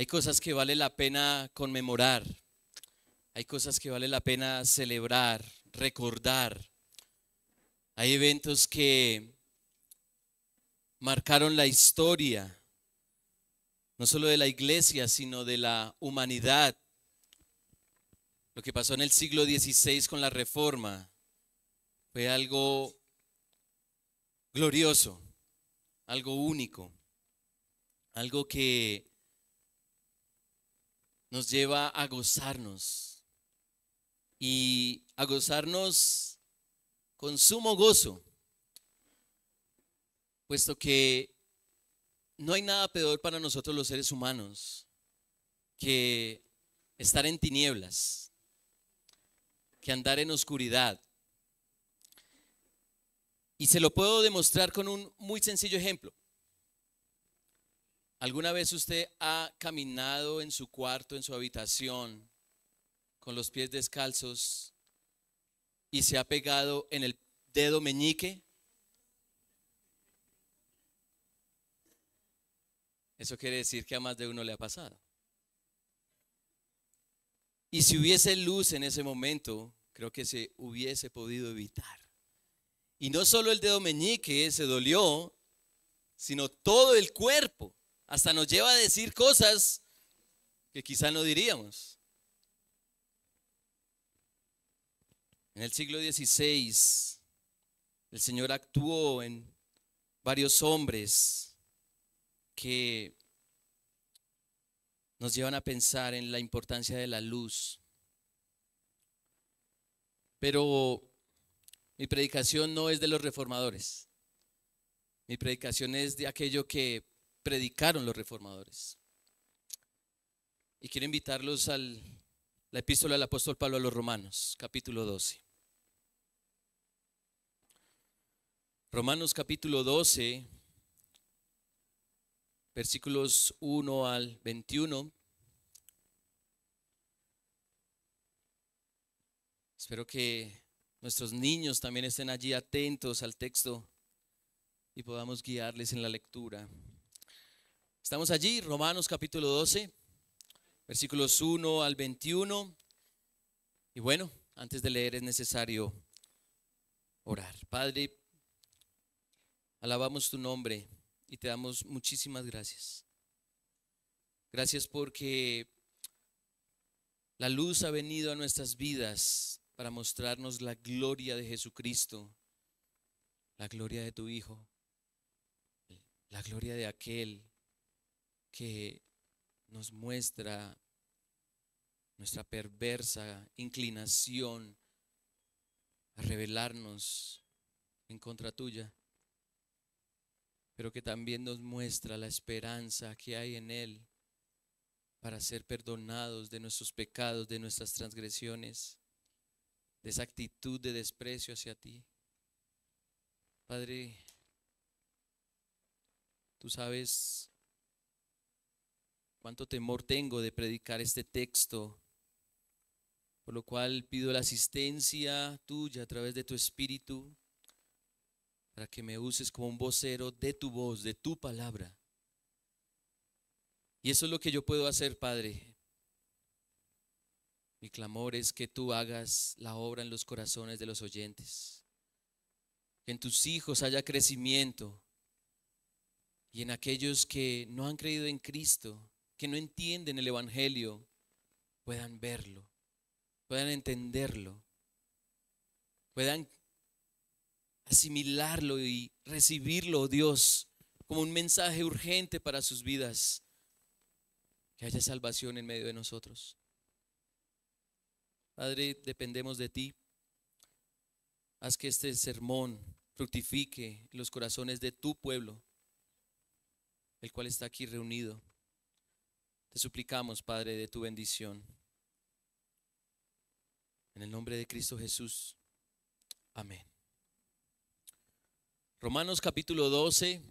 Hay cosas que vale la pena conmemorar, hay cosas que vale la pena celebrar, recordar. Hay eventos que marcaron la historia, no solo de la iglesia, sino de la humanidad. Lo que pasó en el siglo XVI con la Reforma fue algo glorioso, algo único, algo que nos lleva a gozarnos y a gozarnos con sumo gozo, puesto que no hay nada peor para nosotros los seres humanos que estar en tinieblas, que andar en oscuridad. Y se lo puedo demostrar con un muy sencillo ejemplo. ¿Alguna vez usted ha caminado en su cuarto, en su habitación, con los pies descalzos y se ha pegado en el dedo meñique? Eso quiere decir que a más de uno le ha pasado. Y si hubiese luz en ese momento, creo que se hubiese podido evitar. Y no solo el dedo meñique se dolió, sino todo el cuerpo. Hasta nos lleva a decir cosas que quizá no diríamos. En el siglo XVI, el Señor actuó en varios hombres que nos llevan a pensar en la importancia de la luz. Pero mi predicación no es de los reformadores. Mi predicación es de aquello que predicaron los reformadores. Y quiero invitarlos a la epístola del apóstol Pablo a los Romanos, capítulo 12. Romanos capítulo 12, versículos 1 al 21. Espero que nuestros niños también estén allí atentos al texto y podamos guiarles en la lectura. Estamos allí, Romanos capítulo 12, versículos 1 al 21. Y bueno, antes de leer es necesario orar. Padre, alabamos tu nombre y te damos muchísimas gracias. Gracias porque la luz ha venido a nuestras vidas para mostrarnos la gloria de Jesucristo, la gloria de tu Hijo, la gloria de aquel que nos muestra nuestra perversa inclinación a rebelarnos en contra tuya, pero que también nos muestra la esperanza que hay en Él para ser perdonados de nuestros pecados, de nuestras transgresiones, de esa actitud de desprecio hacia ti. Padre, tú sabes cuánto temor tengo de predicar este texto, por lo cual pido la asistencia tuya a través de tu Espíritu para que me uses como un vocero de tu voz, de tu palabra. Y eso es lo que yo puedo hacer, Padre. Mi clamor es que tú hagas la obra en los corazones de los oyentes, que en tus hijos haya crecimiento y en aquellos que no han creído en Cristo, que no entienden el Evangelio, puedan verlo, puedan entenderlo, puedan asimilarlo y recibirlo, Dios, como un mensaje urgente para sus vidas, que haya salvación en medio de nosotros. Padre, dependemos de ti. Haz que este sermón fructifique en los corazones de tu pueblo, el cual está aquí reunido. Te suplicamos, Padre, de tu bendición. En el nombre de Cristo Jesús. Amén. Romanos capítulo 12,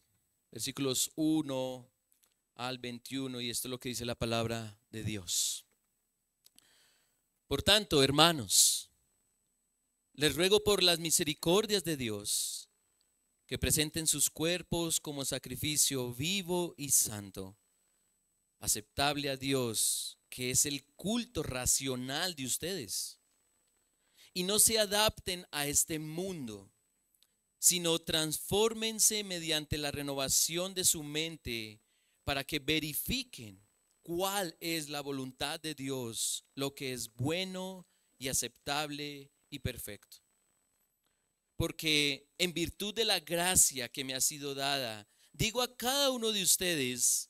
versículos 1 al 21, y esto es lo que dice la palabra de Dios. Por tanto, hermanos, les ruego por las misericordias de Dios que presenten sus cuerpos como sacrificio vivo y santo, aceptable a Dios, que es el culto racional de ustedes. Y no se adapten a este mundo, sino transfórmense mediante la renovación de su mente para que verifiquen cuál es la voluntad de Dios, lo que es bueno y aceptable y perfecto. Porque en virtud de la gracia que me ha sido dada, digo a cada uno de ustedes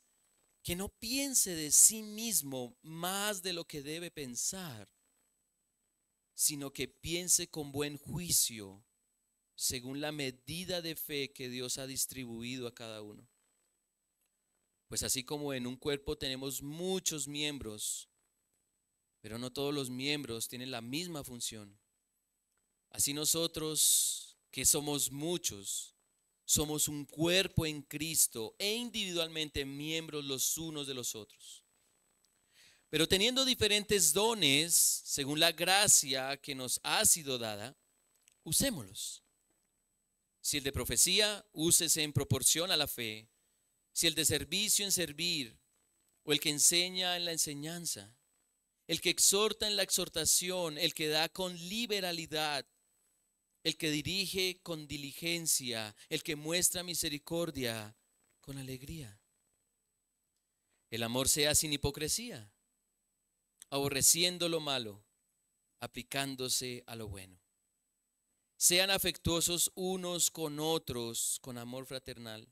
que no piense de sí mismo más de lo que debe pensar, sino que piense con buen juicio, según la medida de fe que Dios ha distribuido a cada uno. Pues así como en un cuerpo tenemos muchos miembros, pero no todos los miembros tienen la misma función. Así nosotros, que somos muchos, somos un cuerpo en Cristo e individualmente miembros los unos de los otros. Pero teniendo diferentes dones, según la gracia que nos ha sido dada, usémoslos. Si el de profecía, úsese en proporción a la fe. Si el de servicio, en servir. O el que enseña, en la enseñanza. El que exhorta, en la exhortación. El que da con liberalidad. El que dirige con diligencia. El que muestra misericordia con alegría. El amor sea sin hipocresía, aborreciendo lo malo, aplicándose a lo bueno. Sean afectuosos unos con otros con amor fraternal,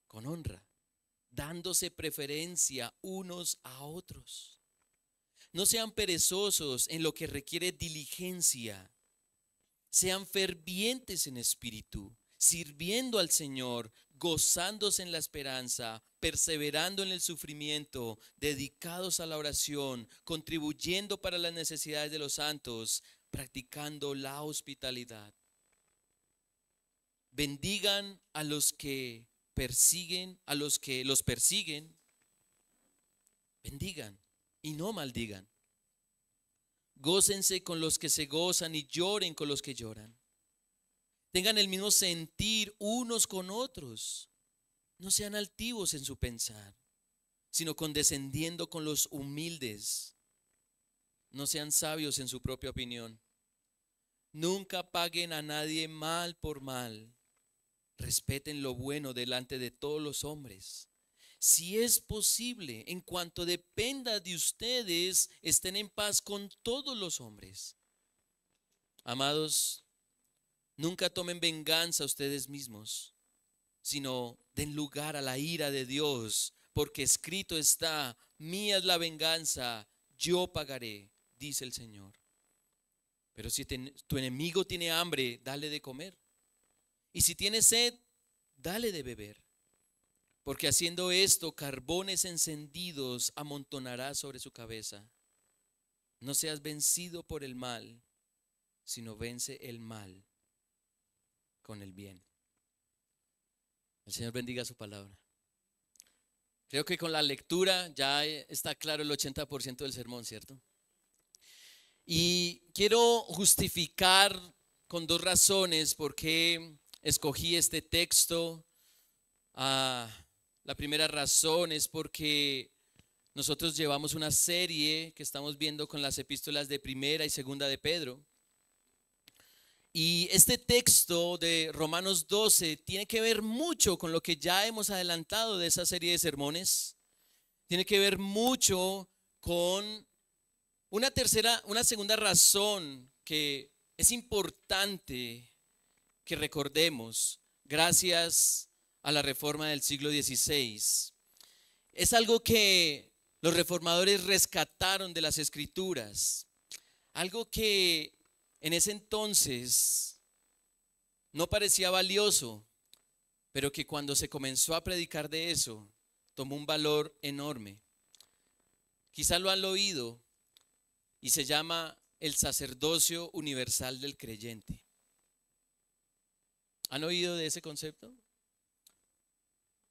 con honra, dándose preferencia unos a otros. No sean perezosos en lo que requiere diligencia. Sean fervientes en espíritu, sirviendo al Señor, gozándose en la esperanza, perseverando en el sufrimiento, dedicados a la oración, contribuyendo para las necesidades de los santos, practicando la hospitalidad. Bendigan a los que persiguen, a los que los persiguen. Bendigan y no maldigan. Gócense con los que se gozan y lloren con los que lloran. Tengan el mismo sentir unos con otros. No sean altivos en su pensar, sino condescendiendo con los humildes. No sean sabios en su propia opinión. Nunca paguen a nadie mal por mal. Respeten lo bueno delante de todos los hombres. Si es posible, en cuanto dependa de ustedes, estén en paz con todos los hombres. Amados, nunca tomen venganza ustedes mismos, sino den lugar a la ira de Dios, porque escrito está: mía es la venganza, yo pagaré, dice el Señor. Pero si tu enemigo tiene hambre, dale de comer. Y si tiene sed, dale de beber. Porque haciendo esto, carbones encendidos amontonará sobre su cabeza. No seas vencido por el mal, sino vence el mal con el bien. El Señor bendiga su palabra. Creo que con la lectura ya está claro el 80% del sermón, ¿cierto? Y quiero justificar con dos razones por qué escogí este texto. La primera razón es porque nosotros llevamos una serie que estamos viendo con las epístolas de Primera y Segunda de Pedro. Y este texto de Romanos 12 tiene que ver mucho con lo que ya hemos adelantado de esa serie de sermones. Tiene que ver mucho con una segunda razón que es importante que recordemos gracias a la reforma del siglo XVI. Es algo que los reformadores rescataron de las Escrituras, algo que en ese entonces no parecía valioso, pero que cuando se comenzó a predicar de eso, tomó un valor enorme. Quizá lo han oído y se llama el sacerdocio universal del creyente. ¿Han oído de ese concepto?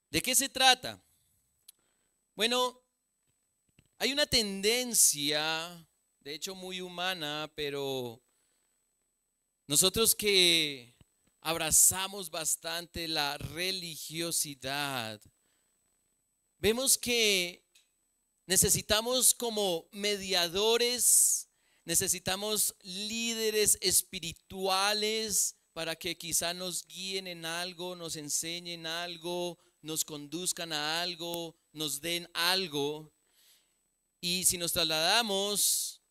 ¿De qué se trata? Bueno, hay una tendencia, de hecho muy humana, pero nosotros que abrazamos bastante la religiosidad, vemos que Necesitamos como mediadores, necesitamos líderes espirituales para que quizá nos guíen en algo, nos enseñen algo, nos conduzcan a algo, nos den algo. Y si nos trasladamos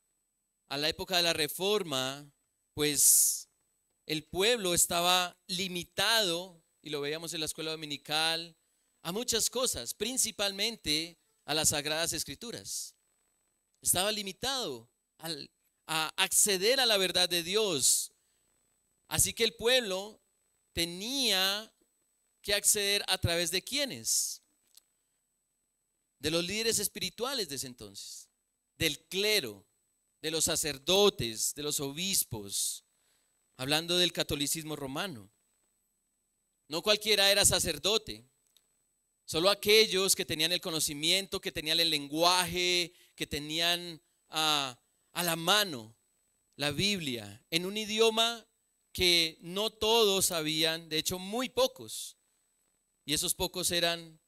a la época de la Reforma, pues el pueblo estaba limitado, y lo veíamos en la escuela dominical, a muchas cosas, principalmente a las Sagradas Escrituras. Estaba limitado a acceder a la verdad de Dios. Así que el pueblo tenía que acceder a través de ¿quiénes? De los líderes espirituales de ese entonces, del clero, de los sacerdotes, de los obispos, hablando del catolicismo romano. No cualquiera era sacerdote, solo aquellos que tenían el conocimiento, que tenían el lenguaje, que tenían a la mano la Biblia en un idioma que no todos sabían, de hecho muy pocos, y esos pocos eran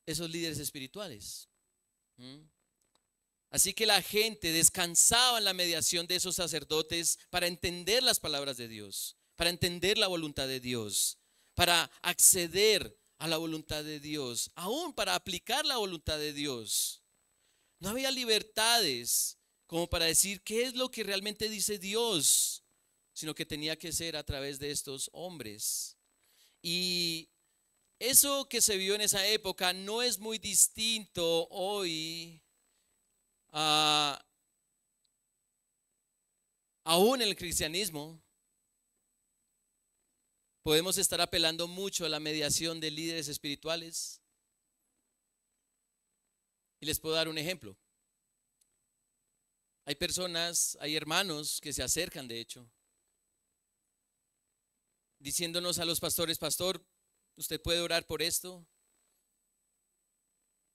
esos líderes espirituales. Así que la gente descansaba en la mediación de esos sacerdotes para entender las palabras de Dios, para entender la voluntad de Dios, para acceder a la voluntad de Dios, aún para aplicar la voluntad de Dios. No había libertades como para decir qué es lo que realmente dice Dios, sino que tenía que ser a través de estos hombres. Y eso que se vio en esa época no es muy distinto hoy, aún en el cristianismo. Podemos estar apelando mucho a la mediación de líderes espirituales. Y les puedo dar un ejemplo. Hay personas, hay hermanos que se acercan, de hecho, diciéndonos a los pastores: pastor, usted puede orar por esto.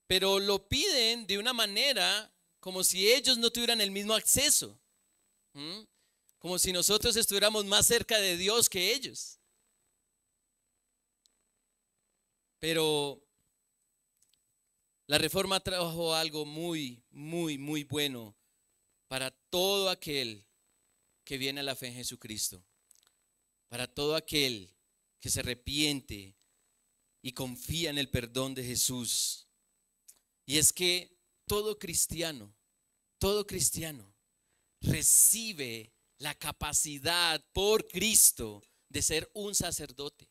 Pero lo piden de una manera como si ellos no tuvieran el mismo acceso. Como si nosotros estuviéramos más cerca de Dios que ellos. Pero la Reforma trajo algo muy, muy, muy bueno para todo aquel que viene a la fe en Jesucristo, para todo aquel que se arrepiente y confía en el perdón de Jesús. Y es que todo cristiano recibe la capacidad por Cristo de ser un sacerdote.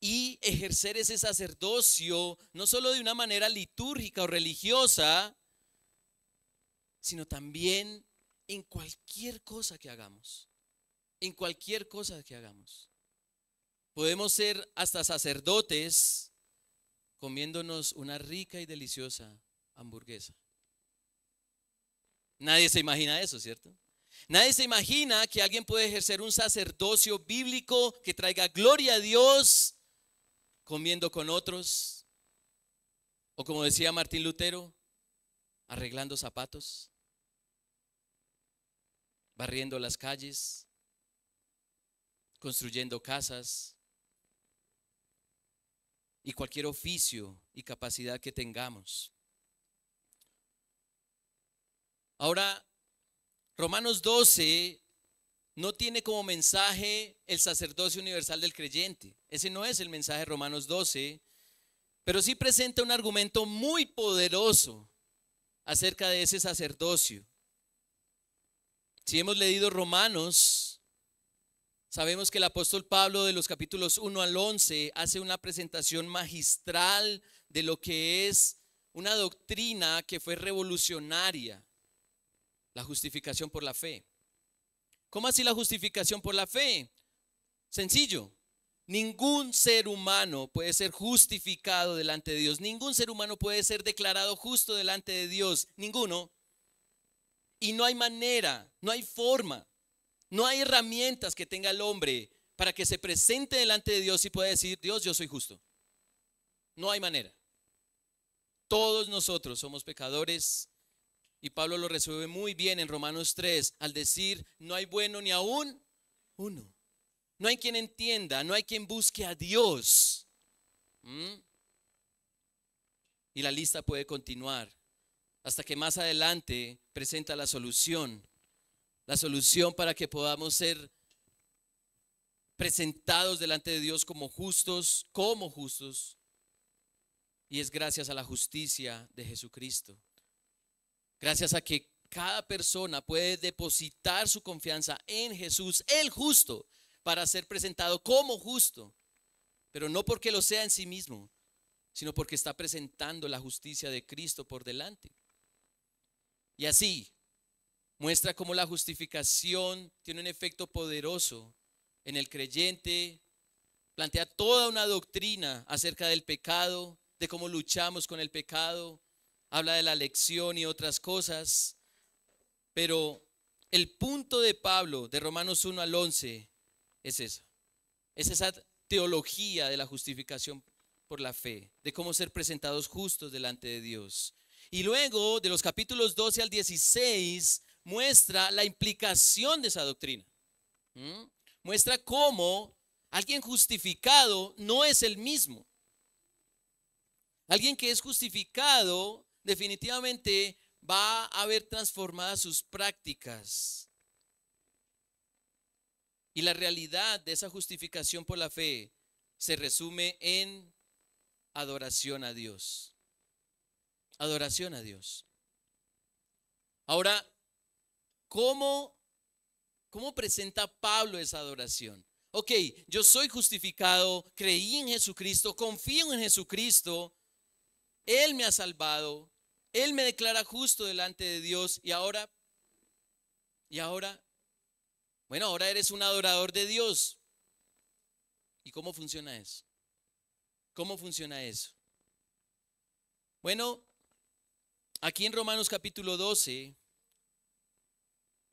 Y ejercer ese sacerdocio no solo de una manera litúrgica o religiosa, sino también en cualquier cosa que hagamos. En cualquier cosa que hagamos. Podemos ser hasta sacerdotes comiéndonos una rica y deliciosa hamburguesa. Nadie se imagina eso, ¿cierto? Nadie se imagina que alguien puede ejercer un sacerdocio bíblico que traiga gloria a Dios comiendo con otros, o como decía Martín Lutero, arreglando zapatos, barriendo las calles, construyendo casas y cualquier oficio y capacidad que tengamos. Ahora, Romanos 12 no tiene como mensaje el sacerdocio universal del creyente. Ese no es el mensaje de Romanos 12, pero sí presenta un argumento muy poderoso acerca de ese sacerdocio. Si hemos leído Romanos, sabemos que el apóstol Pablo, de los capítulos 1 al 11, hace una presentación magistral de lo que es una doctrina que fue revolucionaria: la justificación por la fe. ¿Cómo así la justificación por la fe? Sencillo. Ningún ser humano puede ser justificado delante de Dios. Ningún ser humano puede ser declarado justo delante de Dios. Ninguno. Y no hay manera, no hay forma, no hay herramientas que tenga el hombre para que se presente delante de Dios y pueda decir: Dios, yo soy justo. No hay manera. Todos nosotros somos pecadores. Y Pablo lo resuelve muy bien en Romanos 3 al decir: no hay bueno ni aún uno. No hay quien entienda, no hay quien busque a Dios. Y la lista puede continuar hasta que más adelante presenta la solución para que podamos ser presentados delante de Dios como justos, y es gracias a la justicia de Jesucristo. Gracias a que cada persona puede depositar su confianza en Jesús, el justo, para ser presentado como justo, pero no porque lo sea en sí mismo, sino porque está presentando la justicia de Cristo por delante. Y así muestra cómo la justificación tiene un efecto poderoso en el creyente, plantea toda una doctrina acerca del pecado, de cómo luchamos con el pecado, habla de la elección y otras cosas, pero el punto de Pablo de Romanos 1 al 11 es esa teología de la justificación por la fe, de cómo ser presentados justos delante de Dios. Y luego de los capítulos 12 al 16 muestra la implicación de esa doctrina. Muestra cómo alguien justificado no es el mismo. Alguien que es justificado definitivamente va a ver transformadas sus prácticas. Y la realidad de esa justificación por la fe se resume en adoración a Dios. Adoración a Dios. Ahora, ¿cómo presenta Pablo esa adoración? Ok, yo soy justificado, creí en Jesucristo, confío en Jesucristo, Él me ha salvado, Él me declara justo delante de Dios y ahora, bueno, ahora eres un adorador de Dios. ¿Y cómo funciona eso? ¿Cómo funciona eso? Bueno, aquí en Romanos capítulo 12,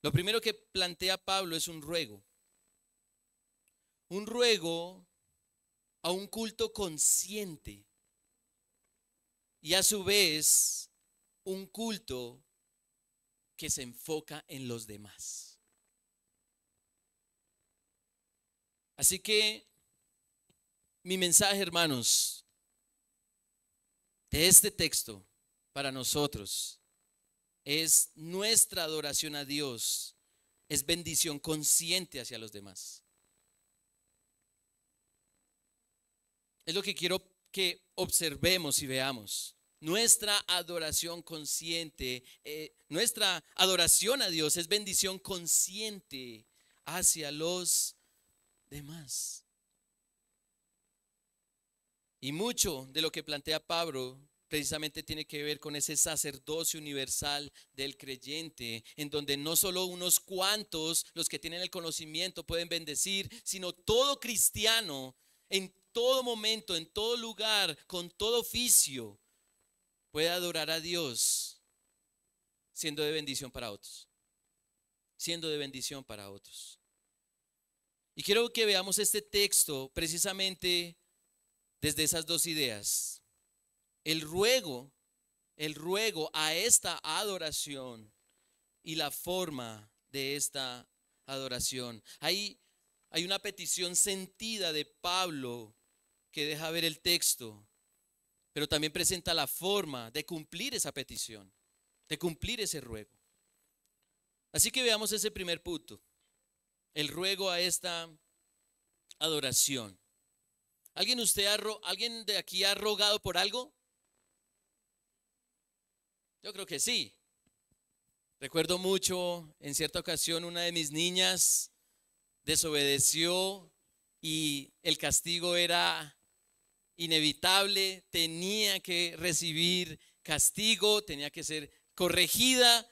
lo primero que plantea Pablo es un ruego. Un ruego a un culto consciente y a su vez un culto que se enfoca en los demás. Así que mi mensaje, hermanos, de este texto para nosotros es nuestra adoración a Dios, es bendición consciente hacia los demás. Es lo que quiero que observemos y veamos. Nuestra adoración consciente, nuestra adoración a Dios es bendición consciente hacia los demás. Y mucho de lo que plantea Pablo precisamente tiene que ver con ese sacerdocio universal del creyente, en donde no solo unos cuantos, los que tienen el conocimiento, pueden bendecir, sino todo cristiano, en todo momento, en todo lugar, con todo oficio, puede adorar a Dios, siendo de bendición para otros. Siendo de bendición para otros. Y quiero que veamos este texto precisamente desde esas dos ideas. El ruego a esta adoración y la forma de esta adoración. Hay una petición sentida de Pablo que deja ver el texto, pero también presenta la forma de cumplir esa petición, de cumplir ese ruego. Así que veamos ese primer punto, el ruego a esta adoración. ¿Alguien de aquí ha rogado por algo? Yo creo que sí. Recuerdo mucho, en cierta ocasión, una de mis niñas desobedeció y el castigo era inevitable, tenía que recibir castigo, tenía que ser corregida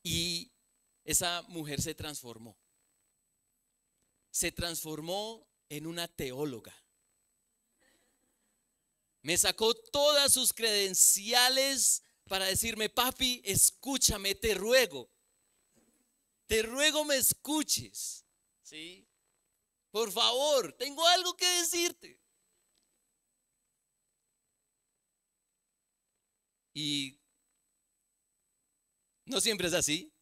y esa mujer se transformó. Se transformó en una teóloga. Me sacó todas sus credenciales para decirme: papi, escúchame, te ruego me escuches, ¿sí? Por favor, tengo algo que decirte. Y no siempre es así,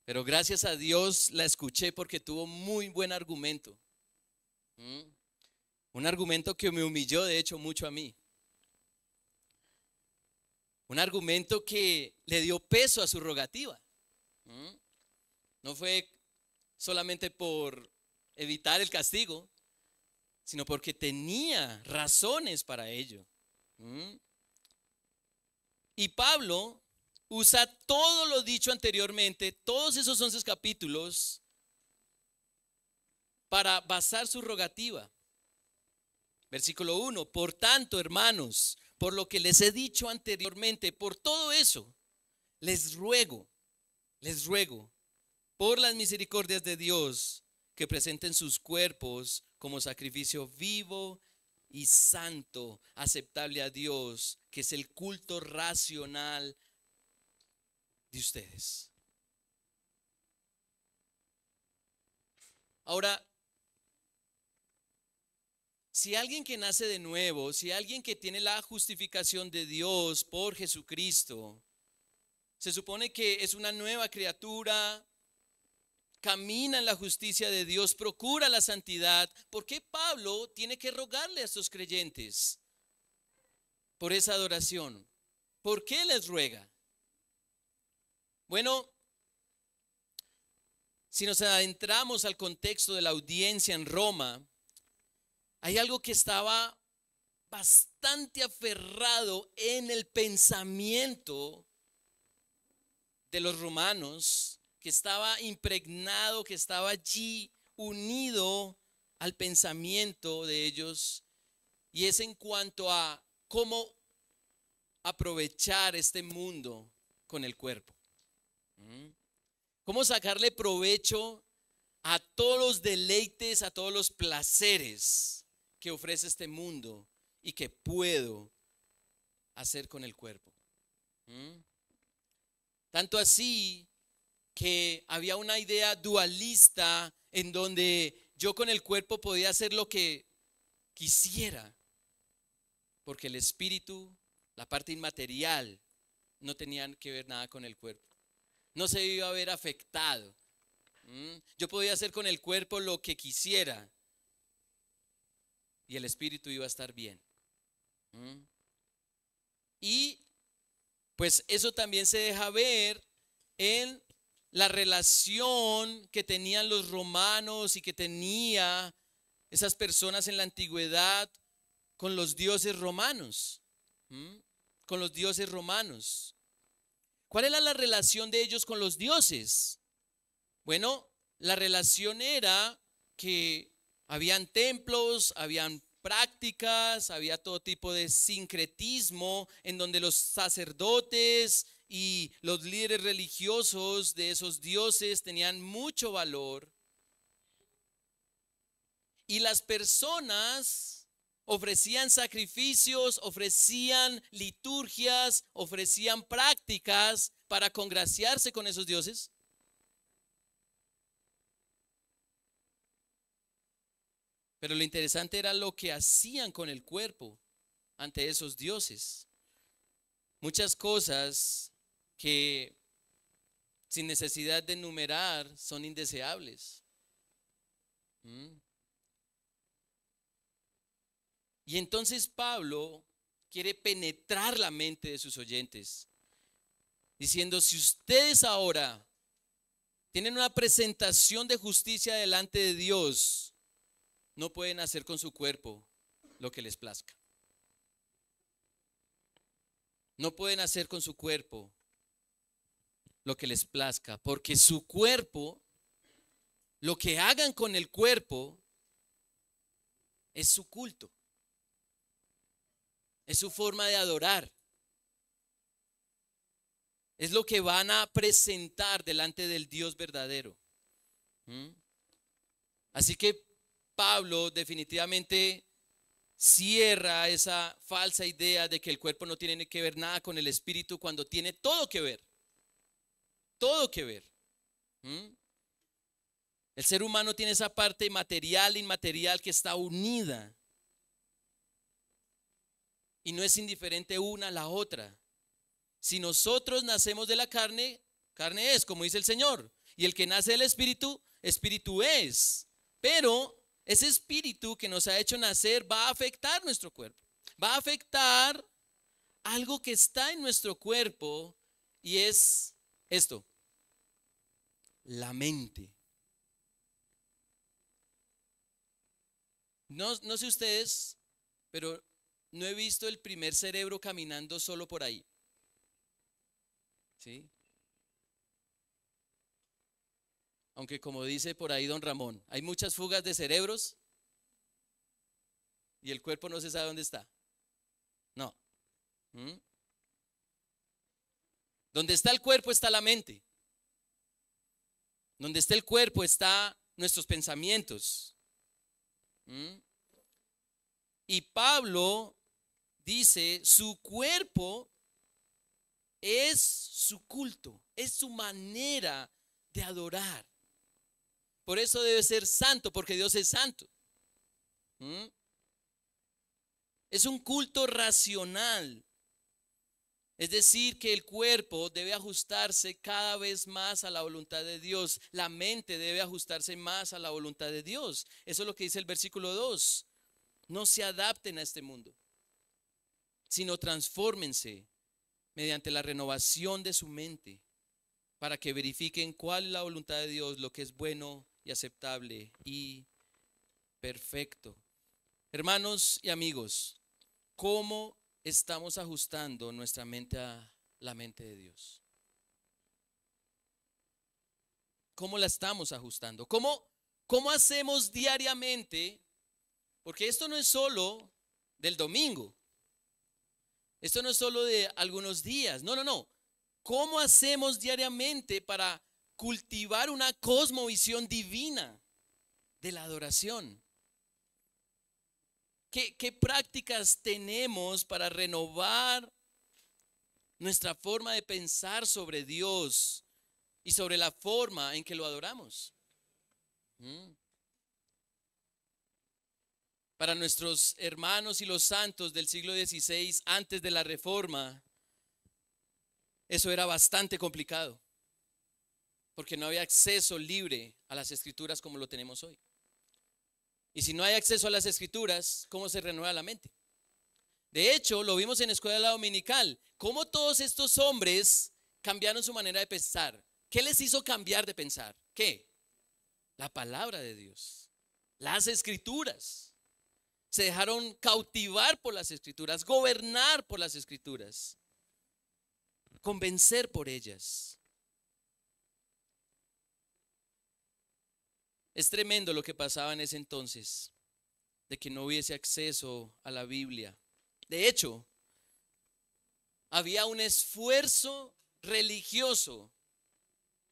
pero gracias a Dios la escuché porque tuvo muy buen argumento. Un argumento que me humilló, de hecho, mucho a mí. Un argumento que le dio peso a su rogativa. No fue solamente por evitar el castigo, sino porque tenía razones para ello. Y Pablo usa todo lo dicho anteriormente, todos esos 11 capítulos, para basar su rogativa. Versículo 1, por tanto, hermanos, por lo que les he dicho anteriormente, por todo eso, les ruego, por las misericordias de Dios, que presenten sus cuerpos como sacrificio vivo y santo, aceptable a Dios, que es el culto racional de ustedes. Ahora, si alguien que nace de nuevo, si alguien que tiene la justificación de Dios por Jesucristo, se supone que es una nueva criatura, camina en la justicia de Dios, procura la santidad, ¿por qué Pablo tiene que rogarle a estos creyentes por esa adoración? ¿Por qué les ruega? Bueno, si nos adentramos al contexto de la audiencia en Roma, hay algo que estaba bastante aferrado en el pensamiento de los romanos, que estaba impregnado, que estaba allí unido al pensamiento de ellos, y es en cuanto a cómo aprovechar este mundo con el cuerpo. Cómo sacarle provecho a todos los deleites, a todos los placeres que ofrece este mundo y que puedo hacer con el cuerpo. Tanto así que había una idea dualista en donde yo con el cuerpo podía hacer lo que quisiera, porque el espíritu, la parte inmaterial, no tenían que ver nada con el cuerpo. No se iba a ver afectado. Yo podía hacer con el cuerpo lo que quisiera y el espíritu iba a estar bien. Y pues eso también se deja ver en la relación que tenían los romanos y que tenía esas personas en la antigüedad con los dioses romanos. Con los dioses romanos. ¿Cuál era la relación de ellos con los dioses? Bueno, la relación era que habían templos, habían prácticas, había todo tipo de sincretismo en donde los sacerdotes y los líderes religiosos de esos dioses tenían mucho valor. Y las personas ofrecían sacrificios, ofrecían liturgias, ofrecían prácticas para congraciarse con esos dioses. Pero lo interesante era lo que hacían con el cuerpo ante esos dioses. Muchas cosas que sin necesidad de enumerar son indeseables. Y entonces Pablo quiere penetrar la mente de sus oyentes, diciendo: si ustedes ahora tienen una presentación de justicia delante de Dios, no pueden hacer con su cuerpo lo que les plazca. No pueden hacer con su cuerpo lo que les plazca, porque su cuerpo, lo que hagan con el cuerpo, es su culto. Es su forma de adorar. Es lo que van a presentar delante del Dios verdadero. Así que Pablo definitivamente cierra esa falsa idea de que el cuerpo no tiene que ver nada con el espíritu, cuando tiene todo que ver. Todo que ver. El ser humano tiene esa parte material e inmaterial que está unida. Y no es indiferente una a la otra. Si nosotros nacemos de la carne, carne es, como dice el Señor. Y el que nace del espíritu, espíritu es. Pero ese espíritu que nos ha hecho nacer va a afectar nuestro cuerpo. Va a afectar algo que está en nuestro cuerpo y es esto, la mente. No sé ustedes, pero no he visto el primer cerebro caminando solo por ahí. ¿Sí? Aunque como dice por ahí don Ramón, hay muchas fugas de cerebros y el cuerpo no se sabe dónde está. No. ¿Mm? Donde está el cuerpo está la mente. Donde está el cuerpo está nuestros pensamientos. ¿Mm? Y Pablo dice, su cuerpo es su culto, es su manera de adorar. Por eso debe ser santo, porque Dios es santo. ¿Mm? Es un culto racional. Es decir, que el cuerpo debe ajustarse cada vez más a la voluntad de Dios. La mente debe ajustarse más a la voluntad de Dios. Eso es lo que dice el versículo 2. No se adapten a este mundo, sino transfórmense mediante la renovación de su mente para que verifiquen cuál es la voluntad de Dios, lo que es bueno y aceptable y perfecto. Hermanos y amigos, ¿cómo estamos ajustando nuestra mente a la mente de Dios? ¿Cómo la estamos ajustando? ¿Cómo hacemos diariamente? Porque esto no es solo del domingo. Esto no es solo de algunos días. No. ¿Cómo hacemos diariamente para cultivar una cosmovisión divina de la adoración? ¿Qué prácticas tenemos para renovar nuestra forma de pensar sobre Dios y sobre la forma en que lo adoramos? Para nuestros hermanos y los santos del siglo XVI, antes de la Reforma, eso era bastante complicado, porque no había acceso libre a las escrituras como lo tenemos hoy. Y si no hay acceso a las escrituras, ¿cómo se renueva la mente? De hecho, lo vimos en escuela dominical, cómo todos estos hombres cambiaron su manera de pensar. ¿Qué les hizo cambiar de pensar? ¿Qué? La palabra de Dios, las escrituras. Se dejaron cautivar por las escrituras, gobernar por las escrituras, convencer por ellas. Es tremendo lo que pasaba en ese entonces, de que no hubiese acceso a la Biblia. De hecho, había un esfuerzo religioso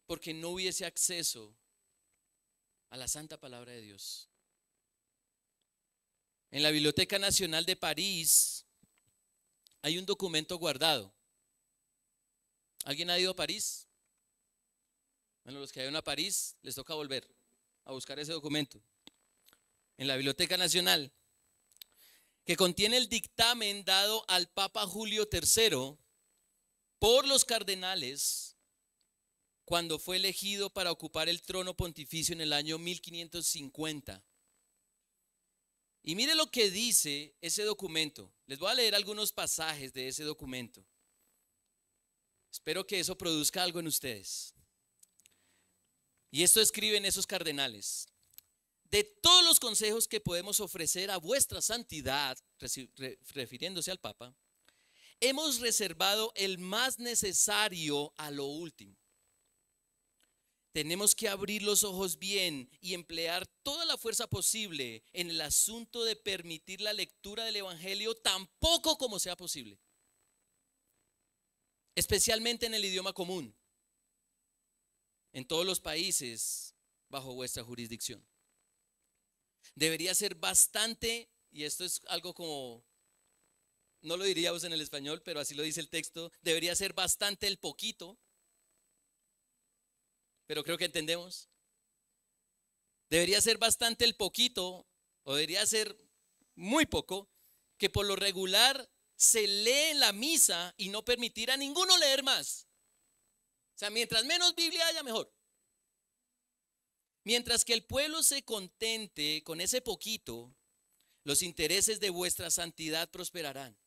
porque no hubiese acceso a la santa palabra de Dios. En la Biblioteca Nacional de París hay un documento guardado. ¿Alguien ha ido a París? Bueno, los que han ido a París les toca volver a buscar ese documento. En la Biblioteca Nacional, que contiene el dictamen dado al Papa Julio III por los cardenales cuando fue elegido para ocupar el trono pontificio en el año 1550. Y mire lo que dice ese documento. Les voy a leer algunos pasajes de ese documento. Espero que eso produzca algo en ustedes. Y esto escriben esos cardenales. De todos los consejos que podemos ofrecer a vuestra santidad, refiriéndose al Papa, hemos reservado el más necesario a lo último. Tenemos que abrir los ojos bien y emplear toda la fuerza posible en el asunto de permitir la lectura del Evangelio tan poco como sea posible, especialmente en el idioma común, en todos los países bajo vuestra jurisdicción. Debería ser bastante, y esto es algo como, no lo diríamos en el español, pero así lo dice el texto, debería ser bastante el poquito, pero creo que entendemos. Debería ser bastante el poquito, o debería ser muy poco, que por lo regular se lee en la misa y no permitir a ninguno leer más. O sea, mientras menos Biblia haya, mejor. Mientras que el pueblo se contente con ese poquito, los intereses de vuestra santidad prosperarán.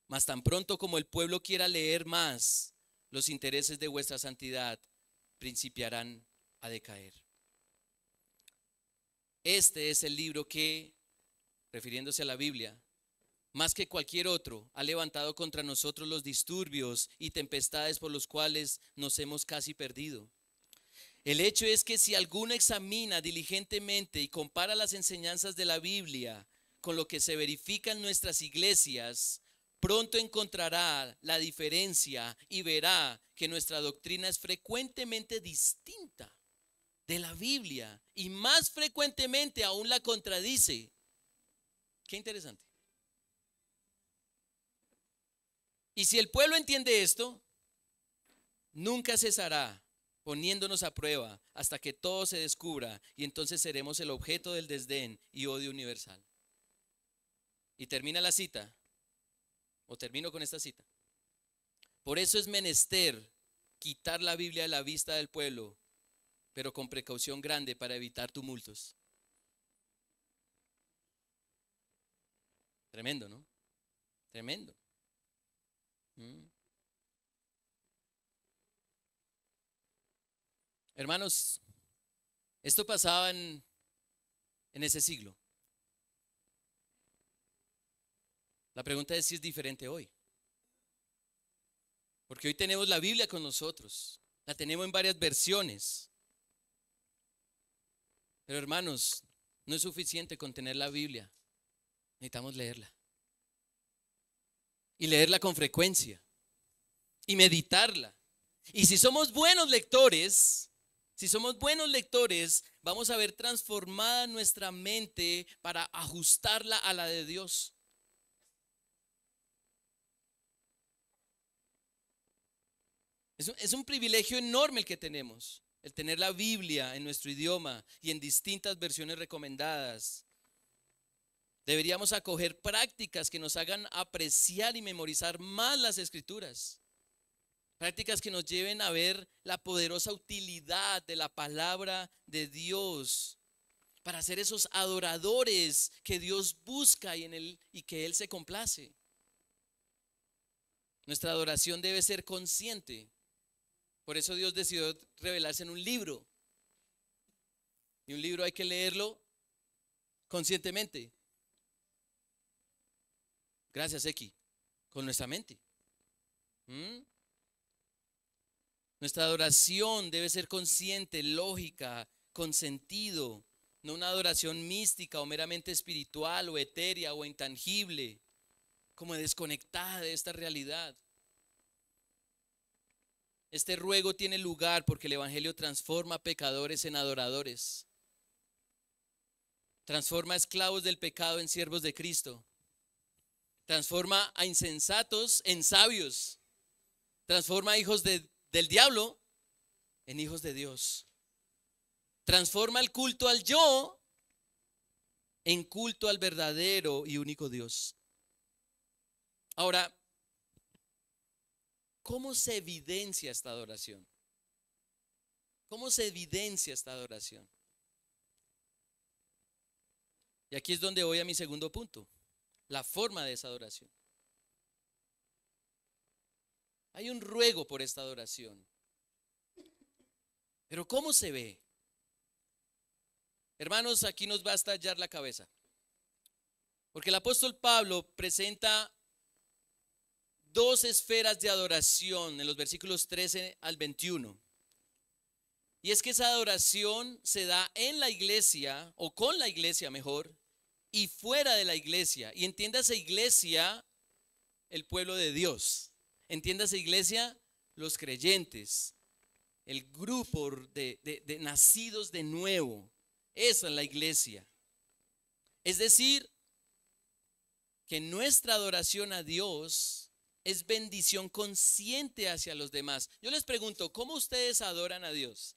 Mas tan pronto como el pueblo quiera leer más, los intereses de vuestra santidad principiarán a decaer. Este es el libro que, refiriéndose a la Biblia, más que cualquier otro, ha levantado contra nosotros los disturbios y tempestades por los cuales nos hemos casi perdido. El hecho es que si alguno examina diligentemente y compara las enseñanzas de la Biblia con lo que se verifica en nuestras iglesias, pronto encontrará la diferencia y verá que nuestra doctrina es frecuentemente distinta de la Biblia y más frecuentemente aún la contradice. Qué interesante. Y si el pueblo entiende esto, nunca cesará poniéndonos a prueba hasta que todo se descubra, y entonces seremos el objeto del desdén y odio universal. Y termina la cita, o termino con esta cita. Por eso es menester quitar la Biblia de la vista del pueblo, pero con precaución grande para evitar tumultos. Tremendo, ¿no? Tremendo. Hermanos, esto pasaba en ese siglo. La pregunta es si es diferente hoy. Porque hoy tenemos la Biblia con nosotros. La tenemos en varias versiones. Pero hermanos, no es suficiente con tener la Biblia. Necesitamos leerla. Y leerla con frecuencia. Y meditarla. Y si somos buenos lectores, vamos a ver transformada nuestra mente para ajustarla a la de Dios. Es un privilegio enorme el que tenemos, el tener la Biblia en nuestro idioma y en distintas versiones recomendadas. Deberíamos acoger prácticas que nos hagan apreciar y memorizar más las Escrituras. Prácticas que nos lleven a ver la poderosa utilidad de la palabra de Dios para ser esos adoradores que Dios busca y que Él se complace. Nuestra adoración debe ser consciente. Por eso Dios decidió revelarse en un libro. Y un libro hay que leerlo conscientemente. Gracias, X. Con nuestra mente. Nuestra adoración debe ser consciente, lógica, con sentido. No una adoración mística o meramente espiritual o etérea o intangible, como desconectada de esta realidad. Este ruego tiene lugar porque el Evangelio transforma pecadores en adoradores. Transforma esclavos del pecado en siervos de Cristo. Transforma a insensatos en sabios. Transforma a hijos del diablo en hijos de Dios. Transforma el culto al yo en culto al verdadero y único Dios. Ahora, ¿cómo se evidencia esta adoración? ¿Cómo se evidencia esta adoración? Y aquí es donde voy a mi segundo punto, la forma de esa adoración. Hay un ruego por esta adoración. Pero ¿cómo se ve? Hermanos, aquí nos va a estallar la cabeza. Porque el apóstol Pablo presenta dos esferas de adoración en los versículos 13 al 21. Y es que esa adoración se da en la iglesia, o con la iglesia mejor, y fuera de la iglesia. Y entiéndase iglesia, el pueblo de Dios. Entiéndase iglesia, los creyentes, el grupo de nacidos de nuevo. Eso es la iglesia. Es decir, que nuestra adoración a Dios es bendición consciente hacia los demás. Yo les pregunto, ¿cómo ustedes adoran a Dios?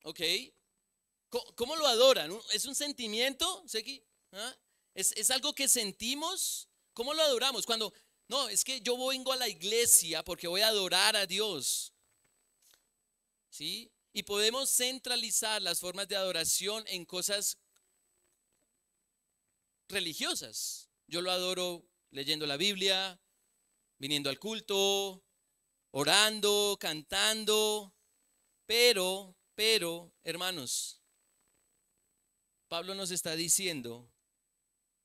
¿Ok? ¿Cómo lo adoran? ¿Es un sentimiento? ¿Ah? ¿Es algo que sentimos? ¿Cómo lo adoramos? Cuando, no, es que yo vengo a la iglesia porque voy a adorar a Dios. ¿Sí? Y podemos centralizar las formas de adoración en cosas religiosas. Yo lo adoro leyendo la Biblia, viniendo al culto, orando, cantando, hermanos, Pablo nos está diciendo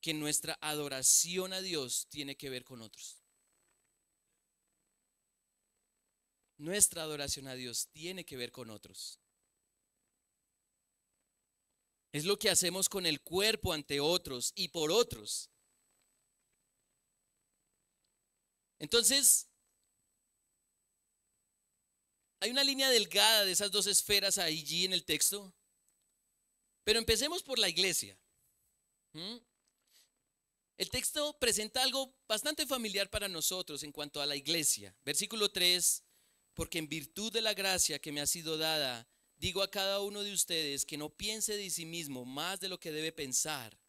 que nuestra adoración a Dios tiene que ver con otros. Nuestra adoración a Dios tiene que ver con otros. Es lo que hacemos con el cuerpo ante otros y por otros. Entonces, hay una línea delgada de esas dos esferas allí en el texto, pero empecemos por la iglesia. El texto presenta algo bastante familiar para nosotros en cuanto a la iglesia. Versículo 3, porque en virtud de la gracia que me ha sido dada, digo a cada uno de ustedes que no piense de sí mismo más de lo que debe pensar,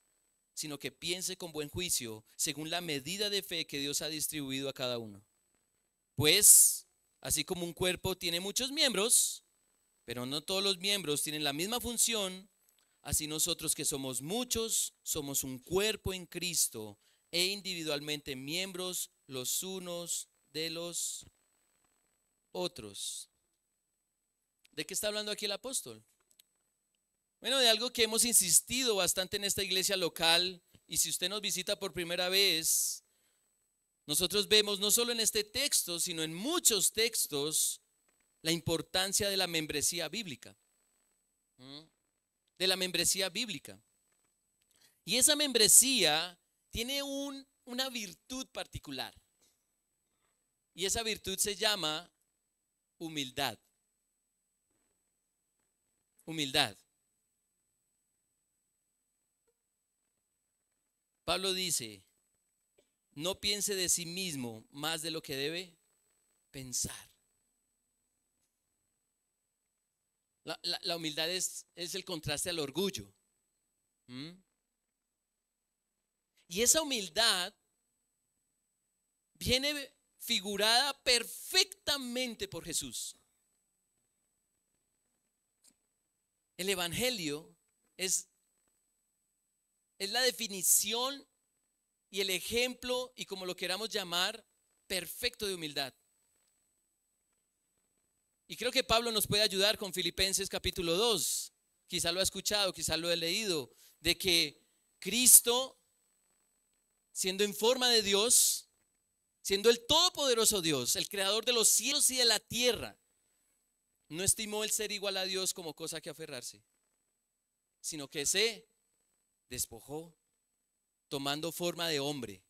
sino que piense con buen juicio, según la medida de fe que Dios ha distribuido a cada uno. Pues, así como un cuerpo tiene muchos miembros, pero no todos los miembros tienen la misma función, así nosotros que somos muchos, somos un cuerpo en Cristo e individualmente miembros los unos de los otros. ¿De qué está hablando aquí el apóstol? Bueno, de algo que hemos insistido bastante en esta iglesia local, y si usted nos visita por primera vez, nosotros vemos no solo en este texto, sino en muchos textos, la importancia de la membresía bíblica. De la membresía bíblica. Y esa membresía tiene una virtud particular. Y esa virtud se llama humildad. Humildad. Pablo dice, no piense de sí mismo más de lo que debe pensar. La humildad es el contraste al orgullo. Y esa humildad viene figurada perfectamente por Jesús. El evangelio es la definición y el ejemplo, y como lo queramos llamar, perfecto de humildad. Y creo que Pablo nos puede ayudar con Filipenses capítulo 2. Quizá lo ha escuchado, quizá lo he leído, de que Cristo, siendo en forma de Dios, siendo el todopoderoso Dios, el creador de los cielos y de la tierra, no estimó el ser igual a Dios como cosa que aferrarse, sino que se despojó, tomando forma de hombre.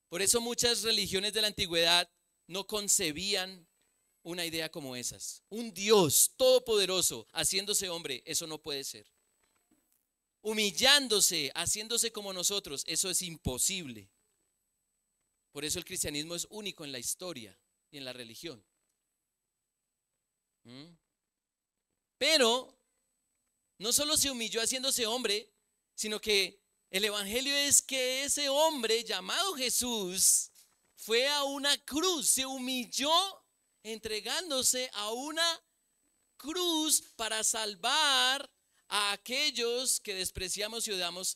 Por eso muchas religiones de la antigüedad no concebían una idea como esas. Un Dios todopoderoso haciéndose hombre, eso no puede ser. Humillándose, haciéndose como nosotros, eso es imposible. Por eso el cristianismo es único en la historia y en la religión. Pero no solo se humilló haciéndose hombre, sino que el evangelio es que ese hombre llamado Jesús fue a una cruz, se humilló entregándose a una cruz para salvar a aquellos que despreciamos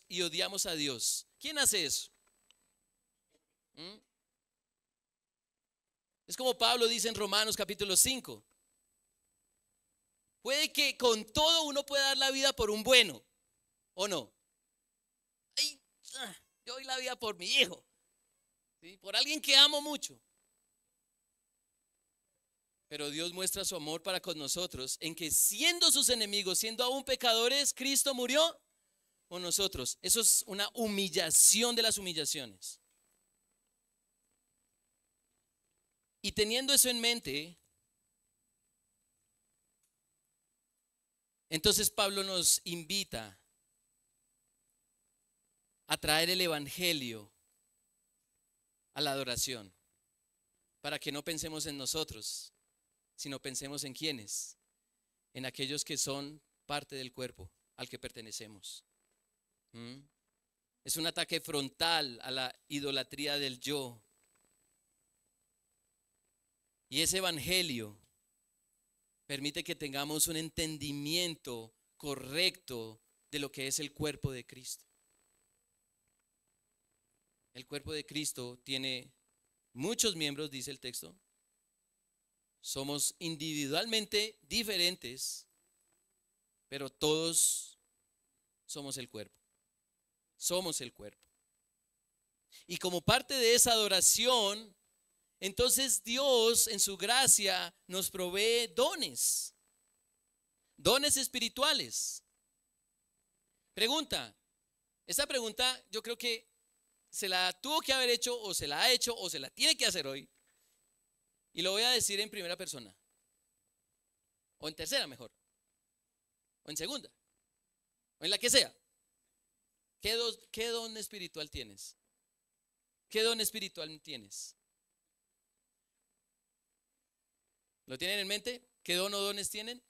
y odiamos a Dios. ¿Quién hace eso? Es como Pablo dice en Romanos capítulo 5. Puede que con todo uno pueda dar la vida por un bueno, ¿o no? Ay, yo doy la vida por mi hijo, ¿sí? Por alguien que amo mucho. Pero Dios muestra su amor para con nosotros en que siendo sus enemigos, siendo aún pecadores, Cristo murió por nosotros. Eso es una humillación de las humillaciones. Y teniendo eso en mente, entonces Pablo nos invita a traer el evangelio a la adoración, para que no pensemos en nosotros, sino pensemos en quiénes, en aquellos que son parte del cuerpo al que pertenecemos. Es un ataque frontal a la idolatría del yo. Y ese evangelio permite que tengamos un entendimiento correcto de lo que es el cuerpo de Cristo. El cuerpo de Cristo tiene muchos miembros, dice el texto. Somos individualmente diferentes, pero todos somos el cuerpo. Somos el cuerpo. Y como parte de esa adoración, entonces Dios en su gracia nos provee dones espirituales. Pregunta, esta pregunta yo creo que se la tuvo que haber hecho o se la ha hecho o se la tiene que hacer hoy. Y lo voy a decir en primera persona, o en tercera mejor, o en segunda, o en la que sea. ¿Qué don espiritual tienes? ¿Qué don espiritual tienes? ¿Lo tienen en mente? ¿Qué don o dones tienen?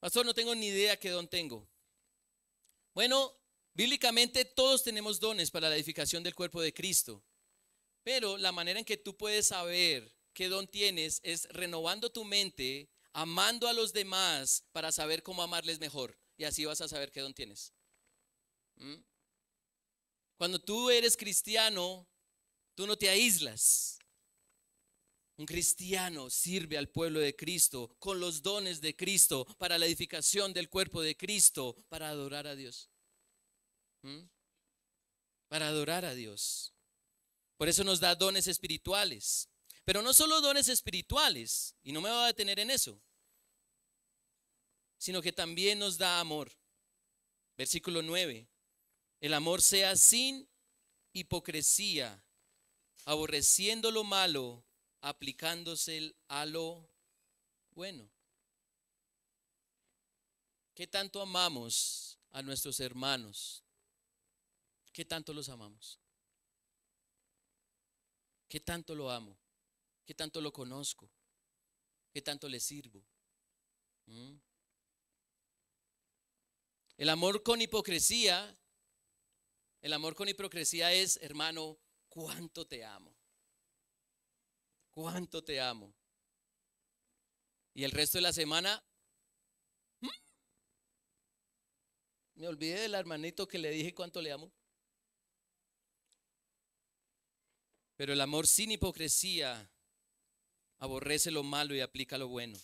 Pastor, no tengo ni idea qué don tengo. Bueno, bíblicamente todos tenemos dones para la edificación del cuerpo de Cristo, pero la manera en que tú puedes saber qué don tienes es renovando tu mente, amando a los demás para saber cómo amarles mejor, y así vas a saber qué don tienes. Cuando tú eres cristiano, tú no te aíslas. Un cristiano sirve al pueblo de Cristo con los dones de Cristo para la edificación del cuerpo de Cristo, para adorar a Dios. Para adorar a Dios. Por eso nos da dones espirituales. Pero no solo dones espirituales, y no me voy a detener en eso, sino que también nos da amor. Versículo 9. El amor sea sin hipocresía, aborreciendo lo malo, aplicándose a lo bueno. ¿Qué tanto amamos a nuestros hermanos? ¿Qué tanto los amamos? ¿Qué tanto lo amo? ¿Qué tanto lo conozco? ¿Qué tanto le sirvo? El amor con hipocresía es, hermano, cuánto te amo. Cuánto te amo. Y el resto de la semana, me olvidé del hermanito que le dije cuánto le amo. Pero el amor sin hipocresía aborrece lo malo y aplica lo bueno.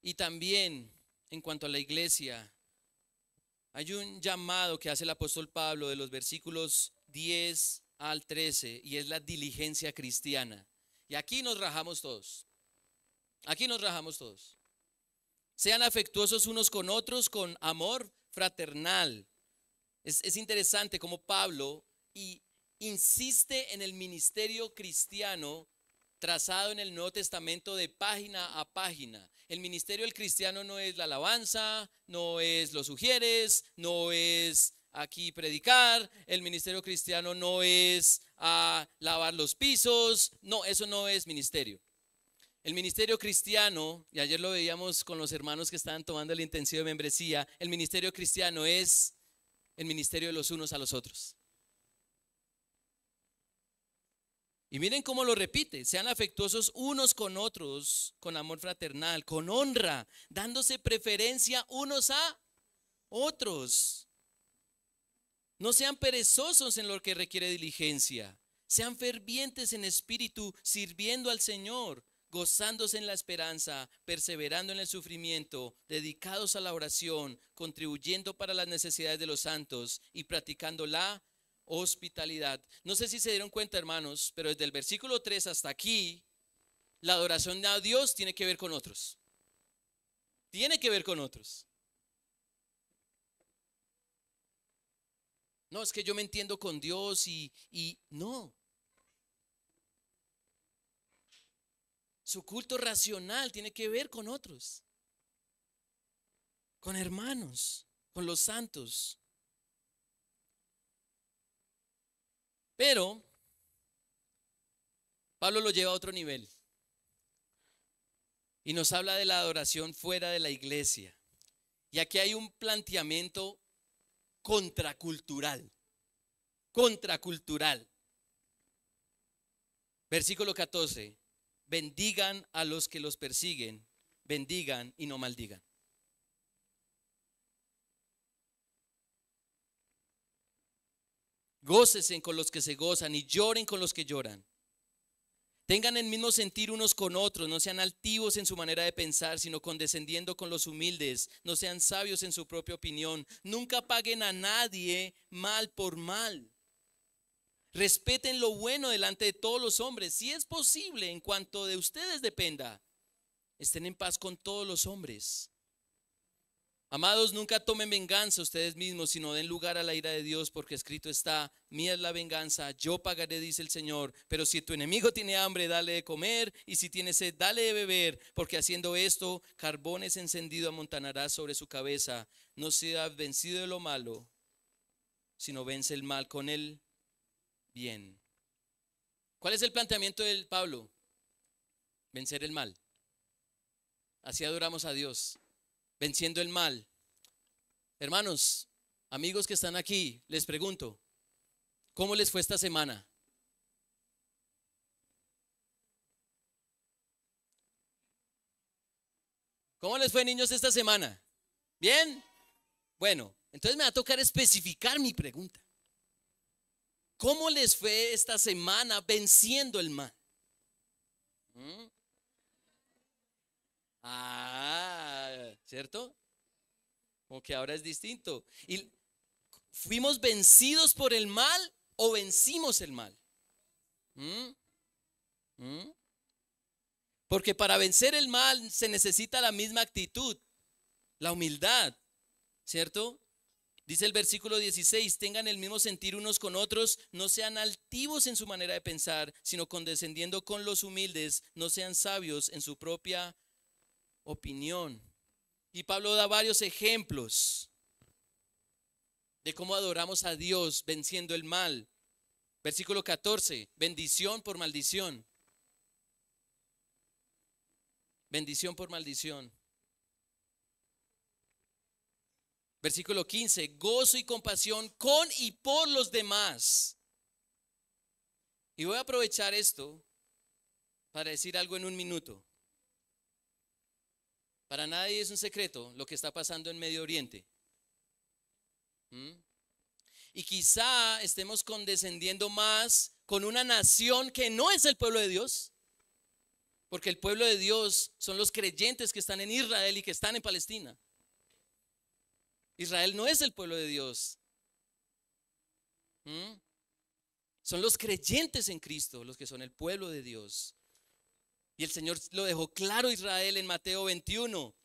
Y también en cuanto a la iglesia, hay un llamado que hace el apóstol Pablo de los versículos 10 al 13 y es la diligencia cristiana. Y aquí nos rajamos todos. Aquí nos rajamos todos. Sean afectuosos unos con otros con amor fraternal. Es interesante como Pablo insiste en el ministerio cristiano trazado en el Nuevo Testamento de página a página. El ministerio del cristiano no es la alabanza, no es los sugieres, no es aquí predicar. El ministerio cristiano no es lavar los pisos. No, eso no es ministerio. El ministerio cristiano, y ayer lo veíamos con los hermanos que estaban tomando el intensivo de membresía, el ministerio cristiano es el ministerio de los unos a los otros. Y miren cómo lo repite: sean afectuosos unos con otros, con amor fraternal, con honra, dándose preferencia unos a otros. No sean perezosos en lo que requiere diligencia. Sean fervientes en espíritu, sirviendo al Señor, gozándose en la esperanza, perseverando en el sufrimiento, dedicados a la oración, contribuyendo para las necesidades de los santos y practicando la hospitalidad. No sé si se dieron cuenta, hermanos, pero desde el versículo 3 hasta aquí, la adoración a Dios tiene que ver con otros. Tiene que ver con otros. No, es que yo me entiendo con Dios y no. Su culto racional tiene que ver con otros, con hermanos, con los santos. Pero Pablo lo lleva a otro nivel y nos habla de la adoración fuera de la iglesia. Y aquí hay un planteamiento contracultural. Versículo 14. Bendigan a los que los persiguen, bendigan y no maldigan. Gócesen con los que se gozan y lloren con los que lloran. Tengan el mismo sentir unos con otros, no sean altivos en su manera de pensar, sino condescendiendo con los humildes, no sean sabios en su propia opinión, nunca paguen a nadie mal por mal. Respeten lo bueno delante de todos los hombres, si es posible, en cuanto de ustedes dependa, estén en paz con todos los hombres. Amados, nunca tomen venganza ustedes mismos, sino den lugar a la ira de Dios, porque escrito está: mía es la venganza, yo pagaré, dice el Señor. Pero si tu enemigo tiene hambre, dale de comer, y si tiene sed, dale de beber, porque haciendo esto, carbones encendido amontonará sobre su cabeza. No seas vencido de lo malo, sino vence el mal con el bien. ¿Cuál es el planteamiento del Pablo? Vencer el mal. Así adoramos a Dios, venciendo el mal. Hermanos, amigos que están aquí, les pregunto, ¿cómo les fue esta semana? ¿Cómo les fue, niños, esta semana? ¿Bien? Bueno, entonces me va a tocar especificar mi pregunta. ¿Cómo les fue esta semana venciendo el mal? ¿Mm? ¿Cierto? Como que ahora es distinto. ¿Y fuimos vencidos por el mal o vencimos el mal? ¿Mm? ¿Mm? Porque para vencer el mal se necesita la misma actitud, la humildad, ¿cierto? Dice el versículo 16: tengan el mismo sentir unos con otros, no sean altivos en su manera de pensar, sino condescendiendo con los humildes, no sean sabios en su propia opinión. Y Pablo da varios ejemplos de cómo adoramos a Dios venciendo el mal. Versículo 14, bendición por maldición. Bendición por maldición. Versículo 15, gozo y compasión con y por los demás. Y voy a aprovechar esto para decir algo en un minuto. Para nadie es un secreto lo que está pasando en Medio Oriente. Y quizá estemos condescendiendo más con una nación que no es el pueblo de Dios. Porque el pueblo de Dios son los creyentes que están en Israel y que están en Palestina. Israel no es el pueblo de Dios. Son los creyentes en Cristo los que son el pueblo de Dios. Y el Señor lo dejó claro a Israel en Mateo 21.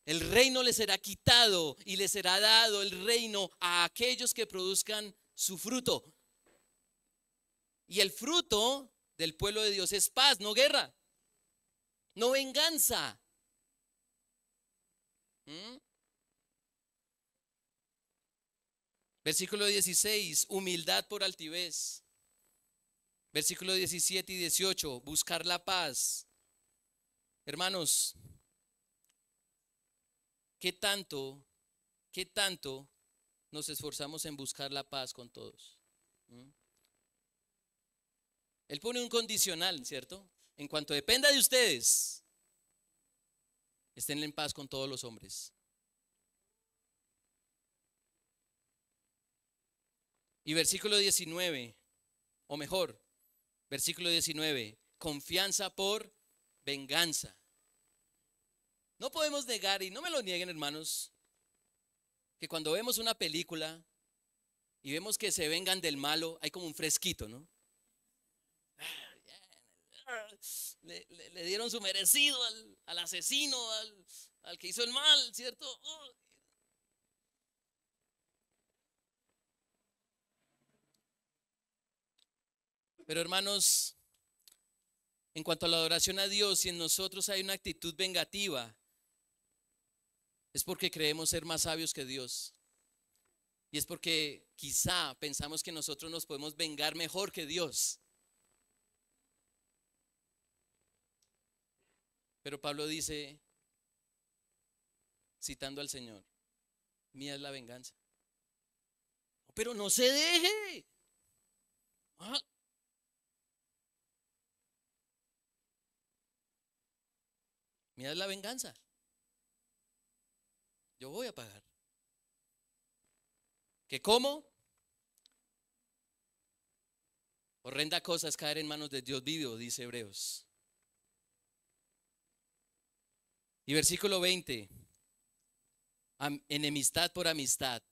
El reino le será quitado y le será dado el reino a aquellos que produzcan su fruto. Y el fruto del pueblo de Dios es paz, no guerra, no venganza. Versículo 16, humildad por altivez. Versículo 17 y 18, buscar la paz. Hermanos, ¿qué tanto nos esforzamos en buscar la paz con todos? Él pone un condicional, ¿cierto? En cuanto dependa de ustedes, estén en paz con todos los hombres. Y versículo 19, o mejor, versículo 19, confianza por venganza. No podemos negar, y no me lo nieguen, hermanos, que cuando vemos una película y vemos que se vengan del malo, hay como un fresquito, ¿no? Le dieron su merecido al asesino, al que hizo el mal, ¿cierto? Pero hermanos, en cuanto a la adoración a Dios, si en nosotros hay una actitud vengativa, es porque creemos ser más sabios que Dios. Y es porque quizá pensamos que nosotros nos podemos vengar mejor que Dios. Pero Pablo dice, citando al Señor, mía es la venganza. Pero no se deje. Mía es la venganza. Yo voy a pagar. ¿Qué cómo? Horrenda cosa es caer en manos de Dios vivo, dice Hebreos. Y versículo 20, enemistad por amistad.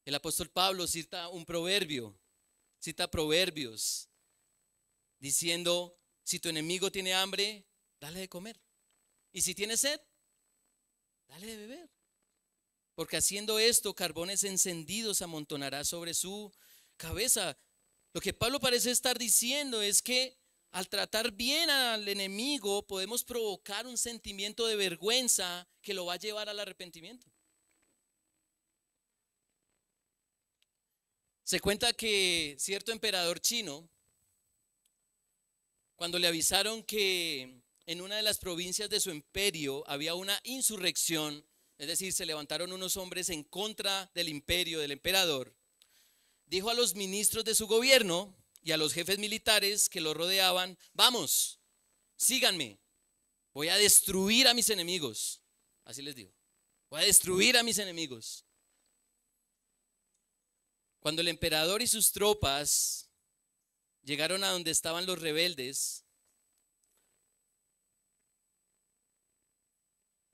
El apóstol Pablo cita un proverbio, cita proverbios, diciendo, si tu enemigo tiene hambre, dale de comer. Y si tiene sed, dale de beber. Porque haciendo esto, carbones encendidos amontonará sobre su cabeza. Lo que Pablo parece estar diciendo es que al tratar bien al enemigo podemos provocar un sentimiento de vergüenza que lo va a llevar al arrepentimiento. Se cuenta que cierto emperador chino, cuando le avisaron que en una de las provincias de su imperio había una insurrección, es decir, se levantaron unos hombres en contra del imperio del emperador, dijo a los ministros de su gobierno y a los jefes militares que lo rodeaban, vamos, síganme, voy a destruir a mis enemigos. Así les digo, voy a destruir a mis enemigos. Cuando el emperador y sus tropas llegaron a donde estaban los rebeldes,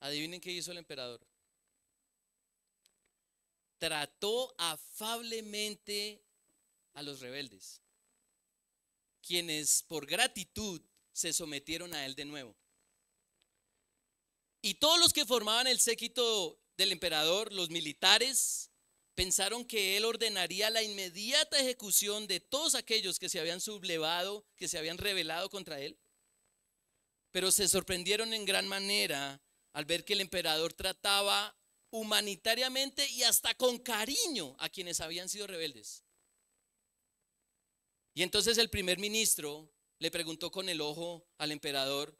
adivinen qué hizo el emperador. Trató afablemente a los rebeldes, quienes por gratitud se sometieron a él de nuevo. Y todos los que formaban el séquito del emperador, los militares, pensaron que él ordenaría la inmediata ejecución de todos aquellos que se habían sublevado, que se habían rebelado contra él. Pero se sorprendieron en gran manera al ver que el emperador trataba humanitariamente y hasta con cariño a quienes habían sido rebeldes. Y entonces el primer ministro le preguntó con el ojo al emperador,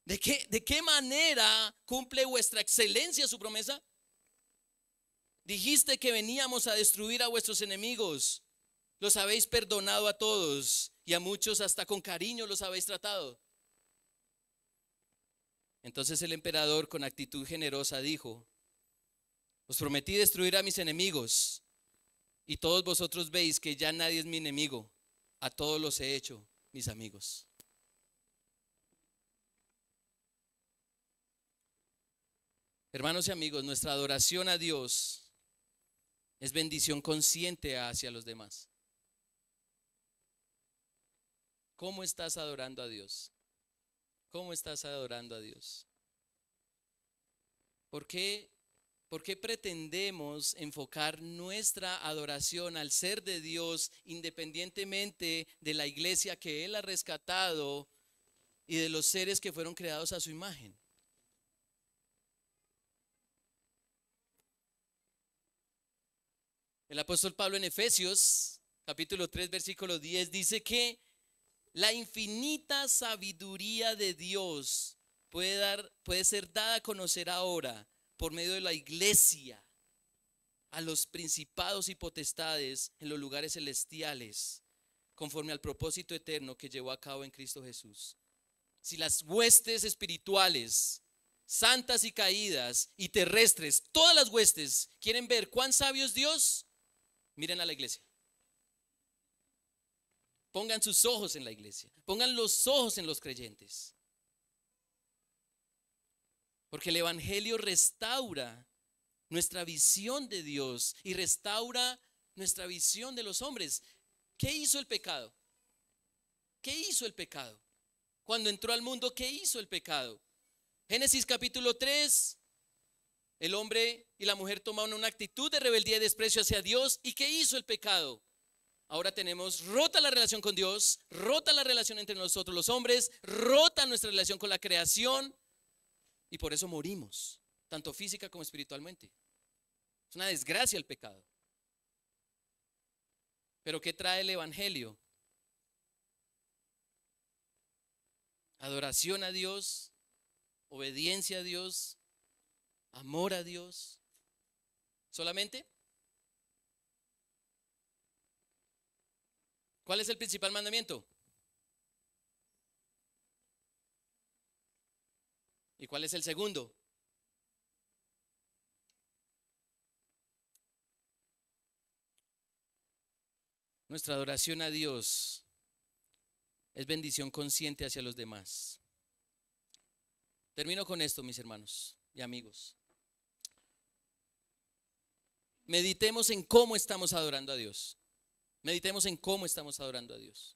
¿de qué manera cumple vuestra excelencia su promesa? Dijiste que veníamos a destruir a vuestros enemigos, los habéis perdonado a todos y a muchos hasta con cariño los habéis tratado. Entonces el emperador con actitud generosa dijo, os prometí destruir a mis enemigos y todos vosotros veis que ya nadie es mi enemigo, a todos los he hecho mis amigos. Hermanos y amigos, nuestra adoración a Dios es bendición consciente hacia los demás. ¿Cómo estás adorando a Dios? ¿Cómo estás adorando a Dios? ¿Por qué pretendemos enfocar nuestra adoración al ser de Dios independientemente de la iglesia que Él ha rescatado y de los seres que fueron creados a su imagen? El apóstol Pablo en Efesios, capítulo 3, versículo 10, dice que la infinita sabiduría de Dios puede ser dada a conocer ahora por medio de la iglesia a los principados y potestades en los lugares celestiales, conforme al propósito eterno que llevó a cabo en Cristo Jesús. Si las huestes espirituales, santas y caídas y terrestres, todas las huestes quieren ver cuán sabio es Dios, miren a la iglesia. Pongan sus ojos en la iglesia, pongan los ojos en los creyentes. Porque el evangelio restaura nuestra visión de Dios y restaura nuestra visión de los hombres. ¿Qué hizo el pecado? ¿Qué hizo el pecado? Cuando entró al mundo, ¿qué hizo el pecado? Génesis capítulo 3, el hombre y la mujer tomaron una actitud de rebeldía y desprecio hacia Dios. ¿Y qué hizo el pecado? Ahora tenemos rota la relación con Dios, rota la relación entre nosotros los hombres, rota nuestra relación con la creación y por eso morimos, tanto física como espiritualmente. Es una desgracia el pecado. Pero ¿qué trae el evangelio? Adoración a Dios, obediencia a Dios, amor a Dios. ¿Solamente? ¿Cuál es el principal mandamiento? ¿Y cuál es el segundo? Nuestra adoración a Dios es bendición consciente hacia los demás. Termino con esto, mis hermanos y amigos. Meditemos en cómo estamos adorando a Dios. Meditemos en cómo estamos adorando a Dios.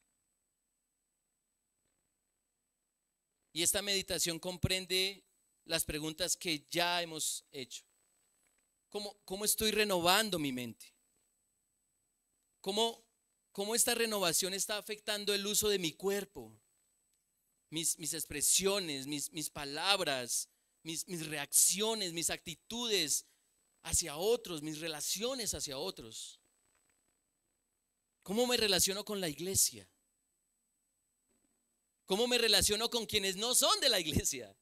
Y esta meditación comprende las preguntas que ya hemos hecho. ¿Cómo estoy renovando mi mente? ¿Cómo esta renovación está afectando el uso de mi cuerpo? Mis expresiones, mis palabras, mis reacciones, mis actitudes hacia otros, mis relaciones hacia otros. ¿Cómo me relaciono con la iglesia? ¿Cómo me relaciono con quienes no son de la iglesia?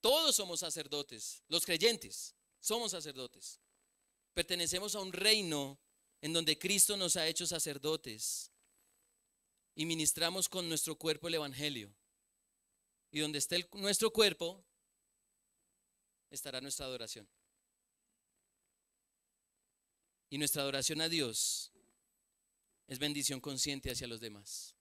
Todos somos sacerdotes, los creyentes somos sacerdotes. Pertenecemos a un reino en donde Cristo nos ha hecho sacerdotes y ministramos con nuestro cuerpo el evangelio. Y donde esté nuestro cuerpo, estará nuestra adoración. Y nuestra adoración a Dios es bendición consciente hacia los demás.